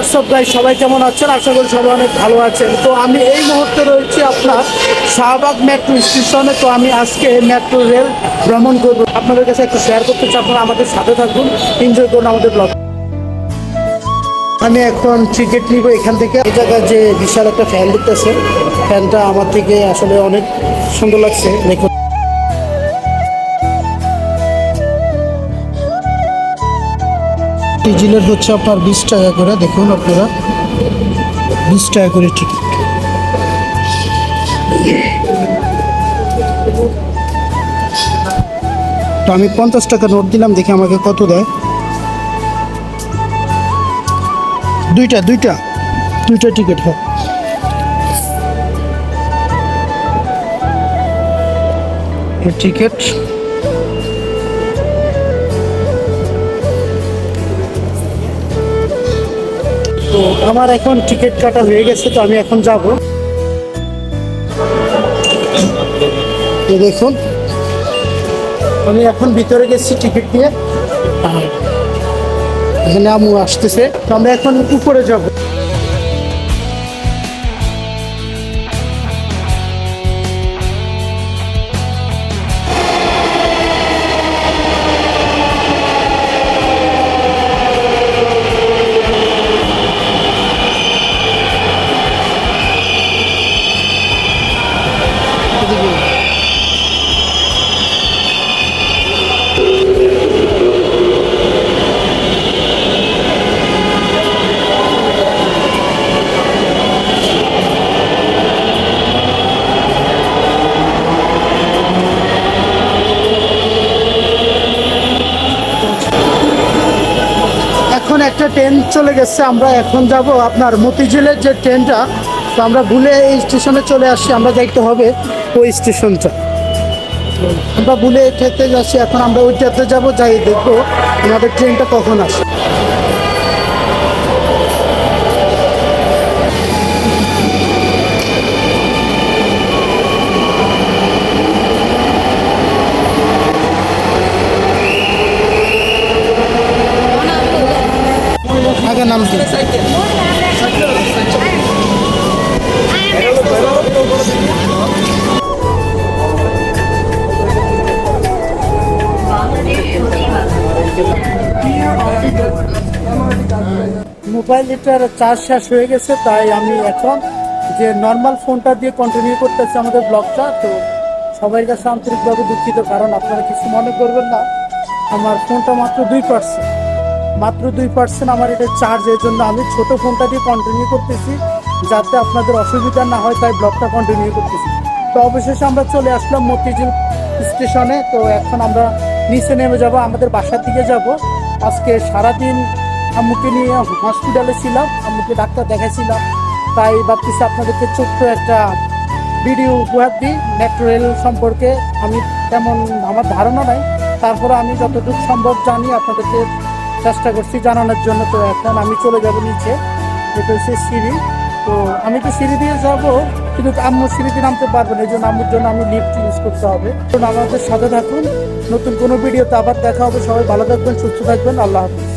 WhatsApp guys, সবাই কেমন আছেন? আশা করি সবাই অনেক ভালো আছেন। তো আমি এই মুহূর্তে রয়েছি আপনার শাহবাগ মেট্রো স্টেশনে। তো আমি আজকে মেট্রো রেল ভ্রমণ করব, আপনাদের কাছে একটু শেয়ার করতে চাই। আপনারা আমাদের সাথে থাকুন, এনজয় করুন আমাদের ব্লগ। আমি এখন টিকিট নিব এখান থেকে। এই জায়গায় যে বিশাল একটা ফ্যান দেখতেছে, ফ্যানটা আমার থেকে আসলে অনেক সুন্দর লাগছে। দেখুন, ডিজেলের হচ্ছে আপনার 20 টাকা করে। দেখুন আপনারা, 20 টাকা করে টিকিট। তো আমি 50 টাকা নোট দিলাম, দেখি আমাকে কত দেয়। দুইটা টিকিট হয়। টিকিট তো আমার এখন টিকিট কাটা হয়ে গেছে। তো আমি এখন যাব। দেখুন, আমি এখন ভিতরে গেছি টিকিট নিয়ে। এখানে আমু আসতেছে, তো আমরা এখন উপরে যাব। এখন একটা ট্রেন চলে গেছে, আমরা এখন যাব আপনার মতিঝিলের যে ট্রেনটা। তো আমরা ভুলে এই স্টেশনে চলে আসছি, আমরা যাইতে হবে ওই স্টেশনটা। আমরা ভুলে খেতে যাচ্ছি, এখন আমরা ওইটাতে যাব, যাই দেখবো আমাদের ট্রেনটা কখন আসে। আগে নাম কি? মোবাইলটার চার্জ শেষ হয়ে গেছে, তাই আমি এখন যে নর্মাল ফোনটা দিয়ে কন্টিনিউ করতেছি আমাদের ব্লগটা। তো সবাই কাছে আন্তরিকভাবে দুঃখিত, কারণ আপনারা কিছু মনে করবেন না। আমার ফোনটা মাত্র 2% আমার এটা চার্জ। এর জন্য আমি ছোট ফোনটা দিয়ে কন্টিনিউ করতেছি, যাতে আপনাদের অসুবিধা না হয়, তাই ব্লগটা কন্টিনিউ করতেছি। তো অবশেষে আমরা চলে আসলাম মতিঝিল স্টেশনে। তো এখন আমরা নিচে নেমে যাব, আমাদের বাসার দিকে যাব। আজকে সারাদিন আম্মুকে নিয়ে হসপিটালে ছিলাম, আম্মুকে ডাক্তার দেখাইছিলাম, তাই ভাবতেছি আপনাদেরকে ছোট্ট একটা ভিডিও উপহার দিই মেট্রো রেল সম্পর্কে। আমি তেমন আমার ধারণা নাই, তারপরে আমি যতটুকু সম্ভব জানি আপনাদেরকে চেষ্টা করছি জানানোর জন্য। তো এখন আমি চলে যাব নিচে, এটা হচ্ছে সিঁড়ি। তো আমি তো সিঁড়ি দিয়ে যাব, কিন্তু আম্মু সিঁড়ি দিয়ে নামতে পারবে না, এই জন্য আম্মুর জন্য আমি লিফট ইউজ করতে হবে। তো আমাদের সাথে থাকুন, নতুন কোনো ভিডিওতে আবার দেখা হবে। সবাই ভালো থাকবেন, সুস্থ থাকবেন, আল্লাহ হাফিজ।